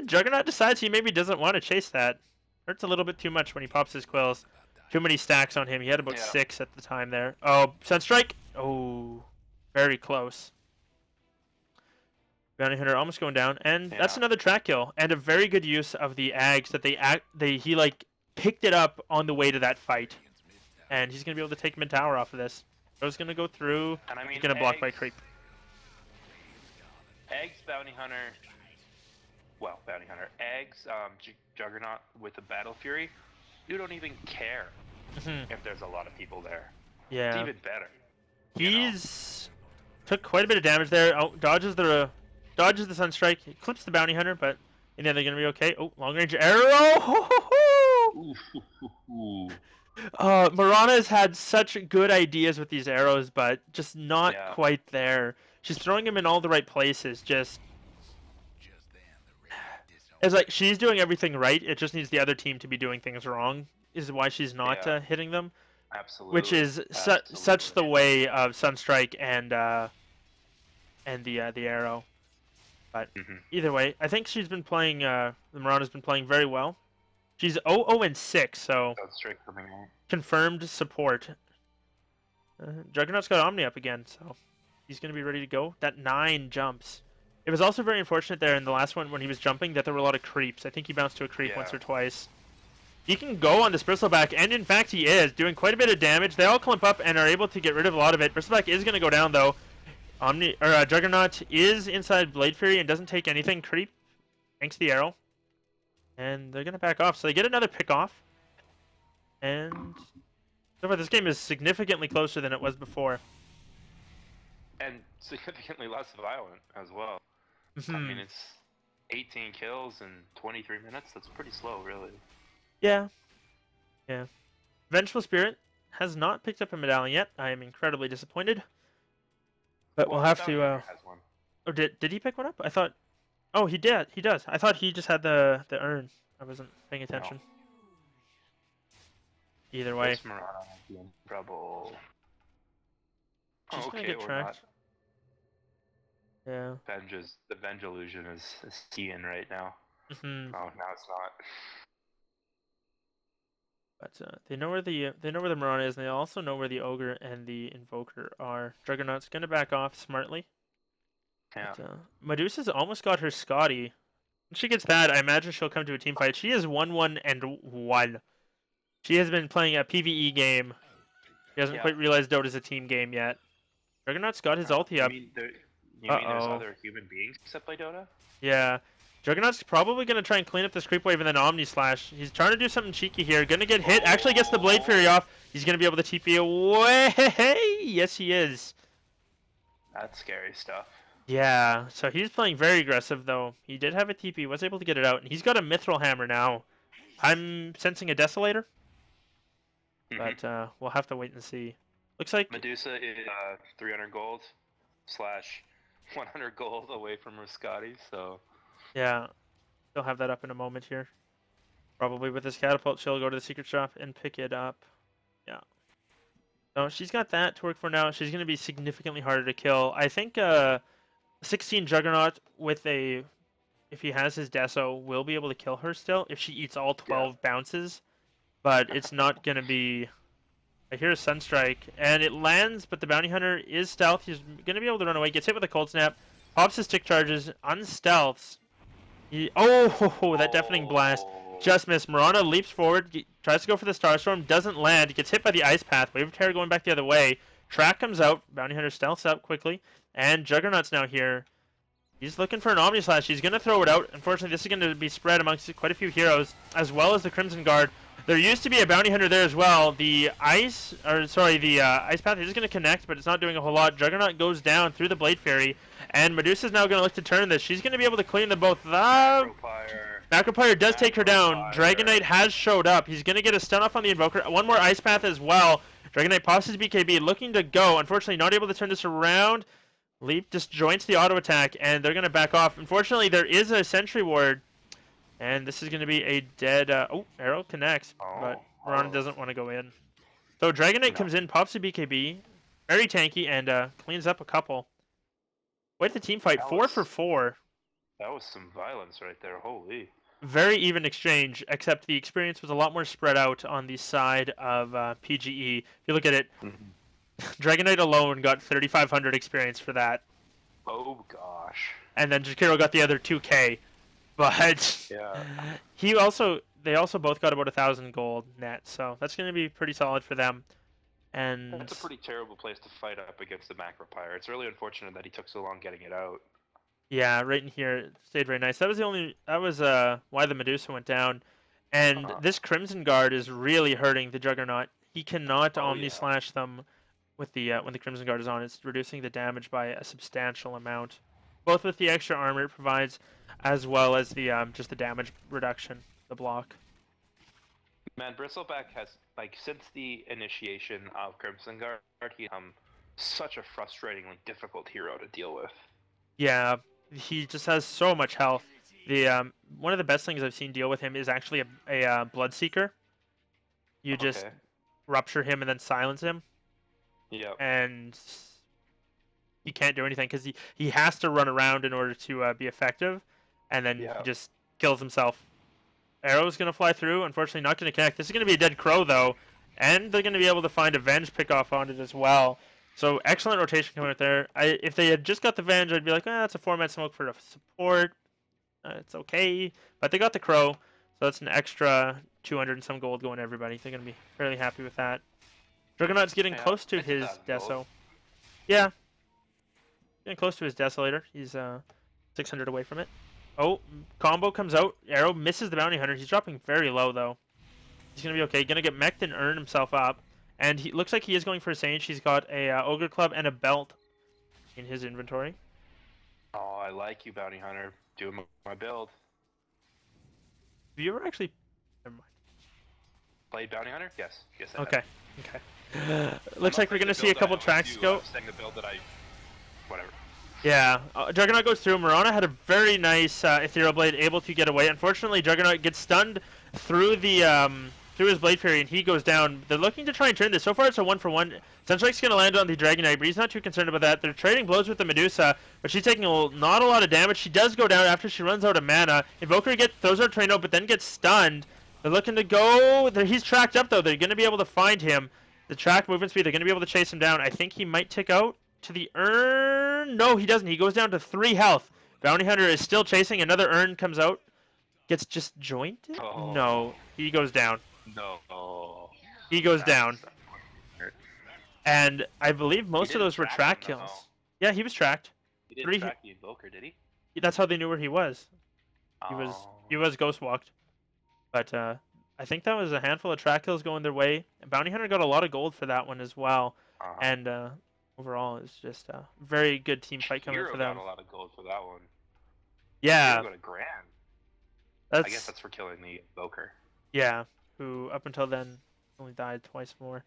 Juggernaut decides he maybe doesn't want to chase that. Hurts a little bit too much when he pops his quills. Too many stacks on him. He had about 6 at the time there. Oh, Sunstrike! Oh, very close. Bounty Hunter almost going down, and that's another track kill, and a very good use of the Ags that he like picked it up on the way to that fight, and he's gonna be able to take mid tower off of this. Bro's gonna go through. And I mean, he's gonna block by creep. Ags, Bounty Hunter. Well, Bounty Hunter. Ags, Juggernaut with the Battle Fury. You don't even care if there's a lot of people there. Yeah. It's even better. He's took quite a bit of damage there. Oh, dodges the Sunstrike. He clips the Bounty Hunter, but in the end they're gonna be okay. Oh, long range arrow! Mirana has had such good ideas with these arrows, but just not quite there. She's throwing them in all the right places. It's like she's doing everything right. It just needs the other team to be doing things wrong. Is why she's not hitting them. Absolutely. Which is such the way of Sunstrike and the arrow. But either way, I think she's been playing. The Mirana's been playing very well. She's 0-6, so confirmed support. Juggernaut's got Omni up again, so he's gonna be ready to go. That 9 jumps. It was also very unfortunate there in the last one when he was jumping that there were a lot of creeps. I think he bounced to a creep once or twice. He can go on this Bristleback, and in fact he is, doing quite a bit of damage. They all clump up and are able to get rid of a lot of it. Bristleback is going to go down though. Juggernaut is inside Blade Fury and doesn't take anything. Creep, thanks to the arrow. And they're going to back off, so they get another pick off. And so far this game is significantly closer than it was before. And significantly less violent as well. I mean, it's 18 kills in 23 minutes. That's pretty slow, really. Yeah. Yeah. Vengeful Spirit has not picked up a medallion yet. I am incredibly disappointed. But we'll have to... Has one. Oh, did he pick one up? I thought... Oh, he did. He does. I thought he just had the urn. I wasn't paying attention. No. Either way. In trouble. Just gonna get tracked. Yeah. The Venge illusion is keying right now. Oh, now it's not. But they know where the Mirana is, and they also know where the Ogre and the Invoker are. Juggernaut's gonna back off smartly. Yeah. But, Medusa's almost got her Scotty. When she gets that, I imagine she'll come to a team fight. She is 1-1-1. She has been playing a PvE game. She hasn't quite realized Dota's a team game yet. Juggernaut's got his ulti up. You mean there's other human beings that play Dota? Yeah. Juggernaut's probably going to try and clean up this creep wave and then Omni Slash. He's trying to do something cheeky here. Going to get hit. Actually gets the Blade Fury off. He's going to be able to TP away. Yes, he is. That's scary stuff. Yeah. So he's playing very aggressive, though. He did have a TP. Was able to get it out. And he's got a Mithril Hammer now. I'm sensing a Desolator. But we'll have to wait and see. Looks like Medusa is 300 gold / 100 gold away from Riscati, so... Yeah, he'll have that up in a moment here. Probably with his catapult, she'll go to the secret shop and pick it up. Yeah. So she's got that to work for now. She's going to be significantly harder to kill. I think 16 Juggernaut with a... If he has his Deso, will be able to kill her still if she eats all 12 bounces. But it's not going to be... I hear a Sunstrike, and it lands, but the Bounty Hunter is stealth. He's going to be able to run away. Gets hit with a Cold Snap. Pops his tick charges. Unstealths. That deafening blast. Just missed. Mirana leaps forward. Tries to go for the Starstorm. Doesn't land. Gets hit by the Ice Path. Wave of Terror going back the other way. Track comes out. Bounty Hunter stealths out quickly. And Juggernaut's now here. He's looking for an Omni Slash. He's going to throw it out. Unfortunately, this is going to be spread amongst quite a few heroes, as well as the Crimson Guard. There used to be a Bounty Hunter there as well. The Ice Path is going to connect, but it's not doing a whole lot. Juggernaut goes down through the Blade Fury, and Medusa's now going to look to turn this. She's going to be able to clean them both. Macropyre does take her down. Dragon Knight has showed up. He's going to get a stun off on the Invoker. One more Ice Path as well. Dragon Knight pops his BKB, looking to go. Unfortunately, not able to turn this around. Leap disjoints the auto attack, and they're going to back off. Unfortunately, there is a Sentry Ward. And this is going to be a dead... Arrow connects, but Mirana doesn't want to go in. So Dragon Knight comes in, pops a BKB, very tanky, and cleans up a couple. Quite the team fight, 4 for 4. That was some violence right there, holy. Very even exchange, except the experience was a lot more spread out on the side of PGE. If you look at it, Dragon Knight alone got 3,500 experience for that. Oh gosh. And then Jakiro got the other 2K. But they also both got about 1,000 gold net, so that's going to be pretty solid for them. And that's a pretty terrible place to fight up against the Macropyre. It's really unfortunate that he took so long getting it out. Yeah, right in here, it stayed very nice. That was why the Medusa went down. And this Crimson Guard is really hurting the Juggernaut. He cannot Omni Slash them with the when the Crimson Guard is on. It's reducing the damage by a substantial amount, both with the extra armor it provides, as well as the just the damage reduction, the block. Man, Bristleback has, like, since the initiation of Crimson Guard, he's such a frustratingly difficult hero to deal with. Yeah, he just has so much health. The one of the best things I've seen deal with him is actually a Bloodseeker. You just rupture him and then silence him. Yeah. And he can't do anything because he has to run around in order to be effective. And then he just kills himself. Arrow's going to fly through. Unfortunately, not going to connect. This is going to be a dead crow, though. And they're going to be able to find a Venge pick off on it as well. So, excellent rotation coming out there. If they had just got the Venge, I'd be like, that's a 4-man smoke for support. It's okay. But they got the crow. So, that's an extra 200 and some gold going to everybody. They're going to be fairly happy with that. Juggernaut's getting close to his Deso. Yeah. Getting close to his Desolator. He's 600 away from it. Oh, combo comes out. Arrow misses the Bounty Hunter. He's dropping very low, though. He's going to be okay. Going to get mech'd and earn himself up. And he looks like he is going for a Sage. He's got a Ogre Club and a belt in his inventory. Oh, I like you, Bounty Hunter. Doing my build. Have you ever actually... Never mind. Played Bounty Hunter? Yes. Yes, I have. Okay. Looks like we're going to see a couple tracks go. I'm saying the build that whatever. Yeah, Juggernaut goes through. Mirana had a very nice Ethereal Blade, able to get away. Unfortunately, Juggernaut gets stunned through the through his Blade Fury, and he goes down. They're looking to try and turn this. So far, it's a 1-for-1. Sunstrike's going to land on the Dragon Knight, but he's not too concerned about that. They're trading blows with the Medusa, but she's taking not a lot of damage. She does go down after she runs out of mana. Invoker throws her Tornado, but then gets stunned. They're looking to go. He's tracked up, though. They're going to be able to find him. The track movement speed, they're going to be able to chase him down. I think he might tick out to the urn. No, he doesn't. He goes down to 3 health. Bounty Hunter is still chasing. Another urn comes out. Gets just jointed? Oh. No, he goes down. No. he goes down. And I believe most of those were track kills. Yeah, he was tracked. He didn't track the Invoker, did he? That's how they knew where he was. He was ghost walked. But I think that was a handful of track kills going their way. Bounty Hunter got a lot of gold for that one as well. And overall, it's just a very good team fight coming for them. Got a lot of gold for that one. Yeah. Got $1,000. I guess that's for killing the Invoker. Yeah, who up until then only died twice more.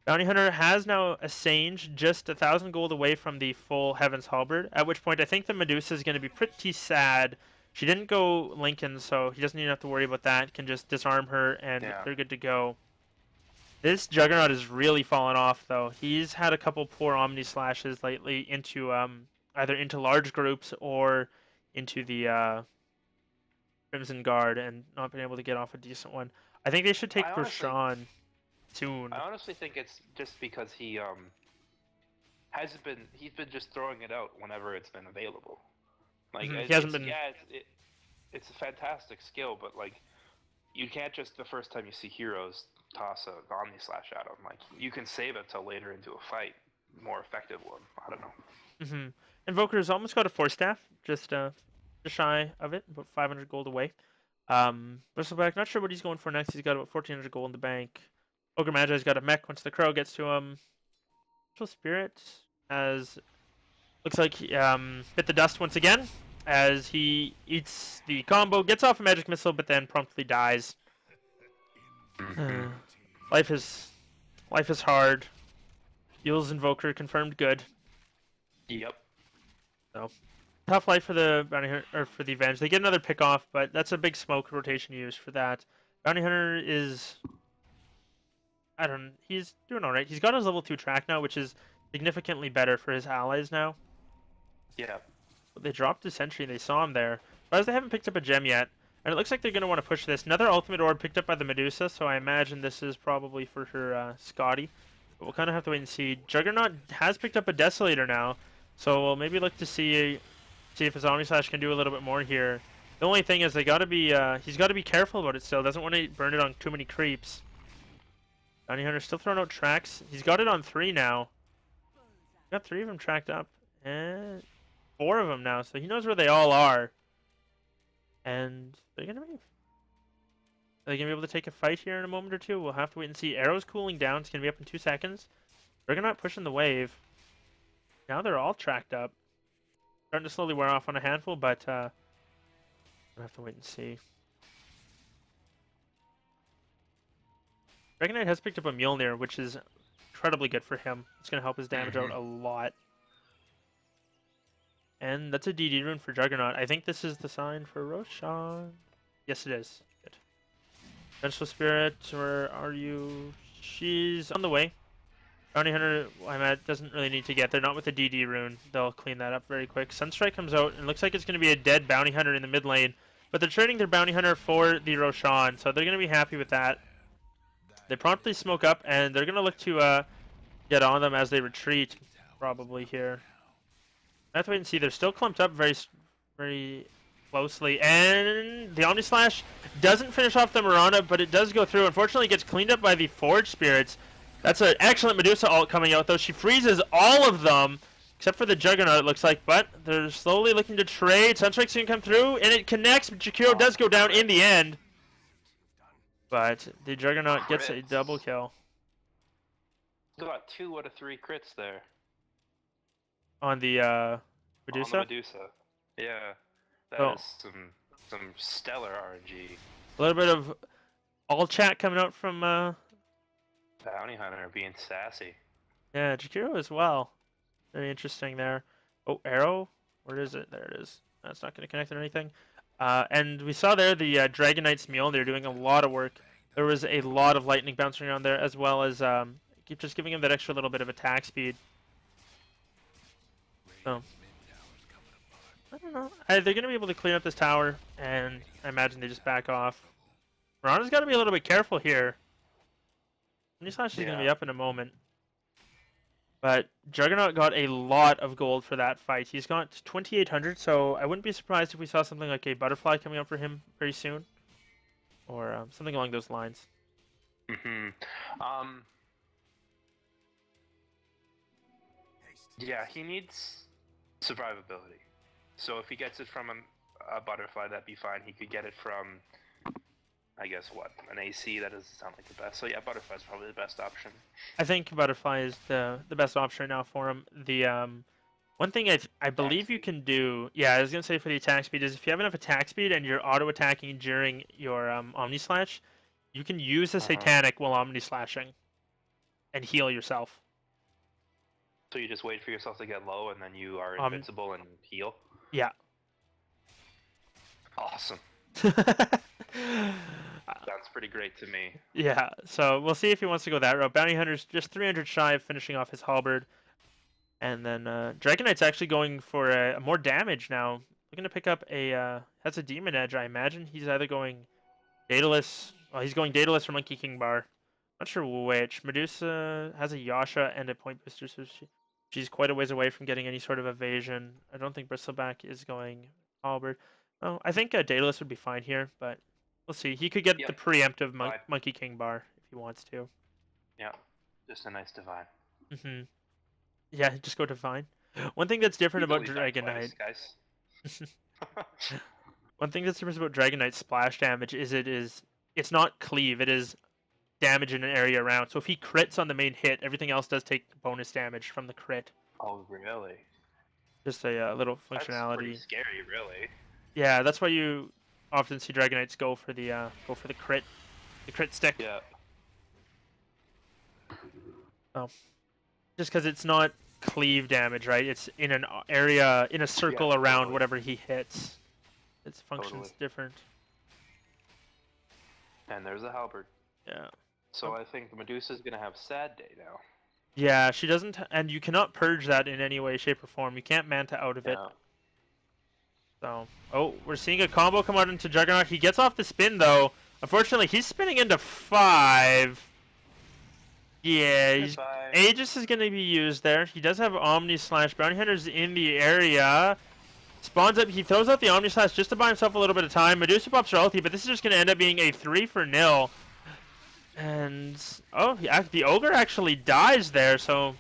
Bounty Hunter has now a Sange, just 1,000 gold away from the full Heaven's Halberd, at which point I think the Medusa is going to be pretty sad. She didn't go Lincoln, so he doesn't even have to worry about that. Can just disarm her, and they're good to go. This Juggernaut has really fallen off, though. He's had a couple poor Omni Slashes lately into either into large groups or into the Crimson Guard, and not been able to get off a decent one. I think they should take Rashawn soon. I honestly think it's just because he's been just throwing it out whenever it's been available. Like he hasn't been. Yeah, it's a fantastic skill, but like you can't just the first time you see heroes toss a Omni Slash at them. Like you can save it till later into a fight, more effective one. I don't know. Invoker's almost got a 4-staff, just shy of it, about 500 gold away. Bristleback, not sure what he's going for next. He's got about 1,400 gold in the bank. Ogre Magi's got a mech once the crow gets to him. Spiritual Spirit looks like he bit the dust once again as he eats the combo, gets off a magic missile, but then promptly dies. Life is hard. Yule's Invoker confirmed good. Yep. So tough life for the Bounty Hunter, or for the Avenge. They get another pick off, but that's a big smoke rotation used for that. Bounty Hunter is, he's doing alright. He's got his level 2 track now, which is significantly better for his allies now. Yeah. But they dropped the sentry, they saw him there. But they haven't picked up a gem yet. And it looks like they're going to want to push this. Another ultimate orb picked up by the Medusa, so I imagine this is probably for her Scotty. But we'll kind of have to wait and see. Juggernaut has picked up a Desolator now, so we'll maybe look to see if his Omni Slash can do a little bit more here. The only thing is he's got to be careful about it still. Doesn't want to burn it on too many creeps. Bounty Hunter's still throwing out tracks. He's got it on 3 now. Got 3 of them tracked up. And 4 of them now, so he knows where they all are. And are they gonna be able to take a fight here in a moment or two? We'll have to wait and see. Arrow's cooling down. It's gonna be up in 2 seconds. Juggernaut pushing the wave. Now they're all tracked up. Starting to slowly wear off on a handful, but we'll have to wait and see. Dragon Knight has picked up a Mjolnir, which is incredibly good for him. It's going to help his damage out a lot. And that's a DD rune for Juggernaut. I think this is the sign for Roshan. Yes, it is. Good. Vengeful Spirit, where are you? She's on the way. Bounty Hunter, doesn't really need to get there. Not with the DD rune. They'll clean that up very quick. Sunstrike comes out, and looks like it's going to be a dead Bounty Hunter in the mid lane. But they're trading their Bounty Hunter for the Roshan, so they're going to be happy with that. They promptly smoke up, and they're going to look to get on them as they retreat, probably here. I have to wait and see. They're still clumped up very, very closely. And the Omni Slash doesn't finish off the Mirana, but it does go through. Unfortunately, it gets cleaned up by the Forge Spirits. That's an excellent Medusa ult coming out, though. She freezes all of them, except for the Juggernaut, it looks like. But they're slowly looking to trade. Sunstrike's going to come through, and it connects. But Jakiro does go down in the end. But the Juggernaut gets a double kill. Got 2 out of 3 crits there. On the Medusa? On the Medusa. Yeah. That is some stellar RNG. A little bit of all chat coming out from Bounty Hunter being sassy. Yeah, Jakiro as well. Very interesting there. Oh, arrow? Where is it? There it is. That's not going to connect or anything. And we saw there the Dragon Knight's Mule. They're doing a lot of work. There was a lot of lightning bouncing around there, as well as just giving him that extra little bit of attack speed. So, I don't know. They're going to be able to clean up this tower, and I imagine they just back off. Mirana's got to be a little bit careful here. Slash is going to be up in a moment. But Juggernaut got a lot of gold for that fight. He's got 2,800, so I wouldn't be surprised if we saw something like a butterfly coming up for him very soon. Or something along those lines. Yeah, he needs survivability. So if he gets it from a butterfly, that'd be fine. He could get it from, I guess, what? An AC? That doesn't sound like the best. So yeah, butterfly's probably the best option. I think butterfly is the best option right now for him. The one thing I believe you can do, yeah, I was gonna say for the attack speed is if you have enough attack speed and you're auto attacking during your Omni Slash, you can use the Satanic while Omni Slashing, and heal yourself. So you just wait for yourself to get low, and then you are invincible and heal. Yeah. Awesome. Sounds pretty great to me. Yeah. So we'll see if he wants to go that route. Bounty Hunter's just 300 shy of finishing off his halberd. And then Dragon Knight's actually going for a more damage now. Looking to pick up a has a demon edge, I imagine. He's either going Daedalus. Well, he's going Daedalus or Monkey King Bar. Not sure which. Medusa has a Yasha and a point booster, so she's quite a ways away from getting any sort of evasion. I don't think Bristleback is going halberd. Oh, I think Daedalus would be fine here, but we'll see. He could get the preemptive Monkey King Bar if he wants to. Yeah, just a nice divine. Yeah, just go divine. One thing that's different about Dragon Knight, guys. One thing that's different about Dragon Knight's splash damage is it's not cleave. It is damage in an area around. So if he crits on the main hit, everything else does take bonus damage from the crit. Oh, really? Just a little functionality. That's pretty scary, really. Yeah, that's why you often see Dragon Knights go for the crit stick. Yeah. Oh, just because it's not cleave damage, right? It's in an area, in a circle around whatever he hits. Its function's different. And there's a halberd. Yeah. So I think Medusa's gonna have sad day now. Yeah, she doesn't, and you cannot purge that in any way, shape, or form. You can't manta out of it. So, oh, we're seeing a combo come out into Juggernaut. He gets off the spin, though. Unfortunately, he's spinning into 5. Yeah, Aegis is going to be used there. He does have Omni Slash. Bounty Hunter's in the area. Spawns up. He throws out the Omni Slash just to buy himself a little bit of time. Medusa pops her ulti, but this is just going to end up being a 3-0. And, oh, the Ogre actually dies there, so...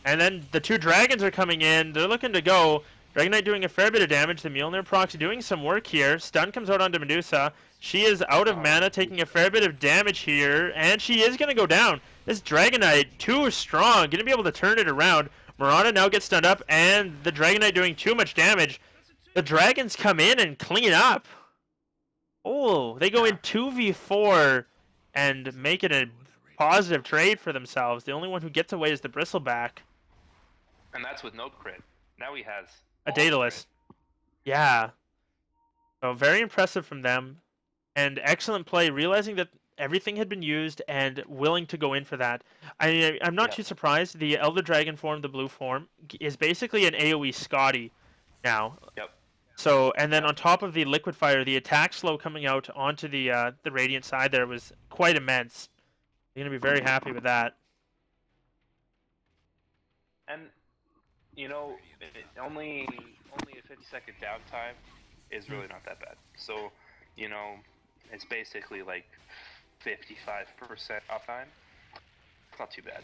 And then the 2 dragons are coming in. They're looking to go. Dragon Knight doing a fair bit of damage. The Mjolnir procs doing some work here. Stun comes out onto Medusa. She is out of mana, taking a fair bit of damage here. And she is going to go down. This Dragon Knight, too strong. Going to be able to turn it around. Mirana now gets stunned up. And the Dragon Knight doing too much damage. The dragons come in and clean up. Oh, they go in 2v4 and make it a positive trade for themselves. The only one who gets away is the Bristleback. And that's with no crit. Now he has a Daedalus. Yeah. So very impressive from them. And excellent play, realizing that everything had been used and willing to go in for that. I'm not too surprised. The Elder Dragon form, the blue form, is basically an AoE Scotty now. Yep. So, and then on top of the Liquid Fire, the attack slow coming out onto the Radiant side there was quite immense. You're going to be very happy with that. And, you know, only a 50-second downtime is really not that bad. So, you know, it's basically like 55% uptime. It's not too bad.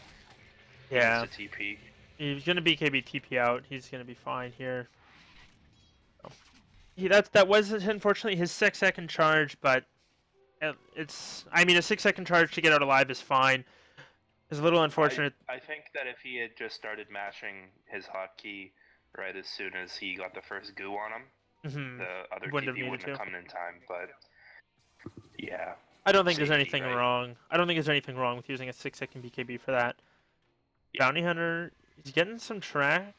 Yeah. It's a TP. He's going to BKB TP out. He's going to be fine here. That was unfortunately his 6-second charge, but it's, I mean, a 6-second charge to get out alive is fine. It's a little unfortunate. I think that if he had just started mashing his hotkey right as soon as he got the first goo on him, the other TP wouldn't have come in time, but yeah. I don't think there's anything wrong. I don't think there's anything wrong with using a 6-second BKB for that. Yeah. Bounty Hunter, he's getting some track.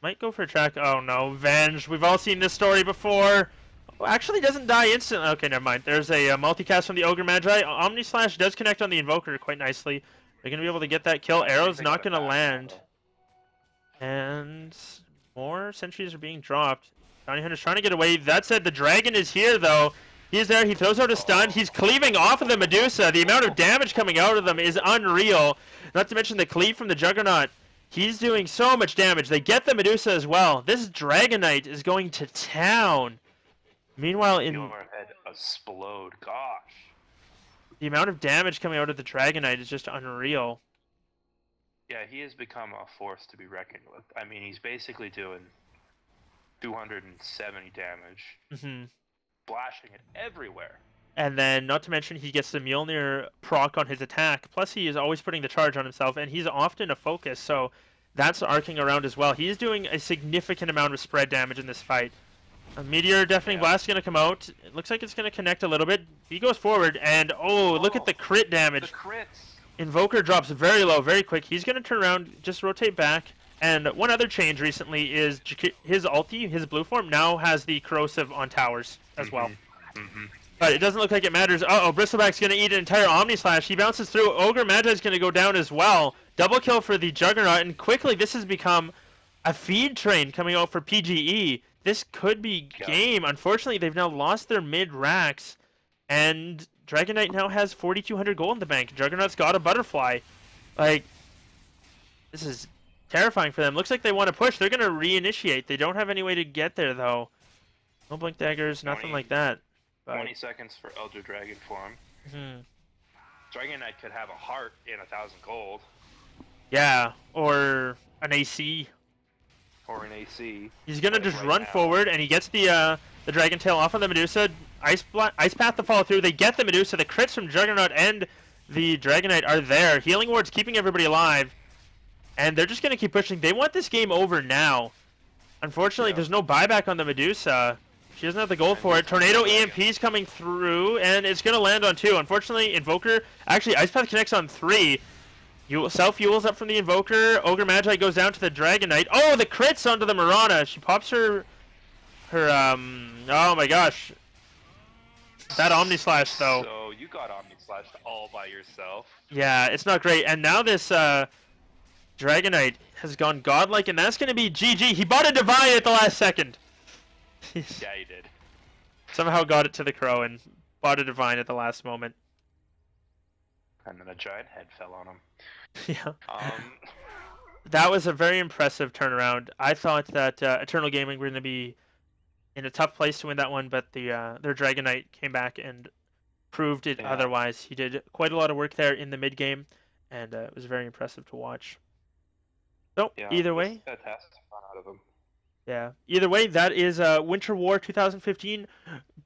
Might go for a track. Oh no, Venge. We've all seen this story before. Oh, actually doesn't die instantly. Okay, never mind. There's a multicast from the Ogre Magi. Omni Slash does connect on the Invoker quite nicely. They're going to be able to get that kill. Arrow's not going to land. And more sentries are being dropped. Bounty Hunter's trying to get away. That said, the Dragon is here, though. He's there. He throws out a stun. He's cleaving off of the Medusa. The amount of damage coming out of them is unreal. Not to mention the cleave from the Juggernaut. He's doing so much damage. They get the Medusa as well. This Dragon Knight is going to town. Meanwhile, in... Your head explode. Gosh. The amount of damage coming out of the Dragonite is just unreal. Yeah, he has become a force to be reckoned with. I mean, he's basically doing 270 damage, splashing it everywhere. And then, not to mention, he gets the Mjolnir proc on his attack. Plus, he is always putting the charge on himself, and he's often a focus, so that's arcing around as well. He's doing a significant amount of spread damage in this fight. A Meteor Deafening Blast is going to come out. It looks like it's going to connect a little bit. He goes forward, and look at the crit damage. The crits. Invoker drops very low, very quick. He's going to turn around, just rotate back. And one other change recently is his ulti, his blue form, now has the corrosive on towers as well. But it doesn't look like it matters. Bristleback's going to eat an entire Omni Slash. He bounces through. Ogre Magi's going to go down as well. Double kill for the Juggernaut, and quickly this has become a feed train coming out for PGE. This could be game. Unfortunately, they've now lost their mid-racks, and Dragonite now has 4,200 gold in the bank. Juggernaut's got a Butterfly. Like, this is terrifying for them. Looks like they want to push. They're going to reinitiate. They don't have any way to get there, though. No Blink Daggers, nothing like that. 20 seconds for Elder Dragon form. Dragonite could have a heart in 1,000 gold. Yeah, or an AC. Or an AC. He's gonna just run forward, and he gets the Dragon Tail off on the Medusa. Ice Path to follow through. They get the Medusa. The crits from Juggernaut and the Dragonite are there. Healing Ward's keeping everybody alive, and they're just gonna keep pushing. They want this game over now. Unfortunately, there's no buyback on the Medusa. She doesn't have the gold for it. Tornado EMP's coming through, and it's going to land on 2. Unfortunately, Invoker... Actually, Ice Path connects on 3. Self-fuels up from the Invoker. Ogre Magi goes down to the Dragonite. Oh, the crits onto the Mirana. She pops her... Oh my gosh. That Omni Slash, though. So, you got Omni Slash all by yourself. Yeah, it's not great. And now this Dragonite has gone godlike, and that's going to be GG. He bought a Divine at the last second. Yeah, he did. Somehow got it to the Crow and bought a Divine at the last moment. And then a giant head fell on him. Yeah. That was a very impressive turnaround. I thought that Eternal Gaming were going to be in a tough place to win that one, but their Dragonite came back and proved it otherwise. He did quite a lot of work there in the mid game, and it was very impressive to watch. So, either way... Fantastic fun out of him. Yeah. Either way, that is Winter War 2015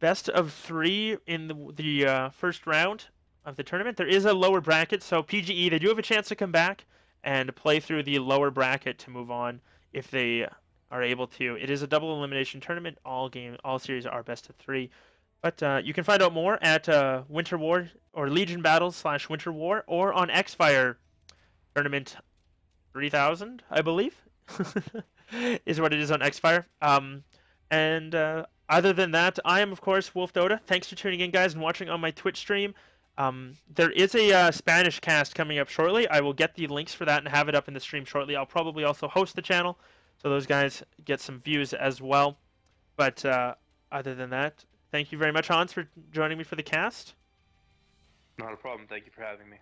best of 3 in the first round of the tournament. There is a lower bracket, so PGE, they do have a chance to come back and play through the lower bracket to move on if they are able to. It is a double elimination tournament. All series are best of 3. But you can find out more at Winter War or Legion Battles / Winter War or on Xfire Tournament 3000, I believe. Is what it is on Xfire. Other than that, I am, of course, Wolf Dota. Thanks for tuning in, guys, and watching on my Twitch stream. There is a Spanish cast coming up shortly. I will get the links for that and have it up in the stream shortly. I'll probably also host the channel, so those guys get some views as well. But other than that, thank you very much, Hans, for joining me for the cast. Not a problem. Thank you for having me.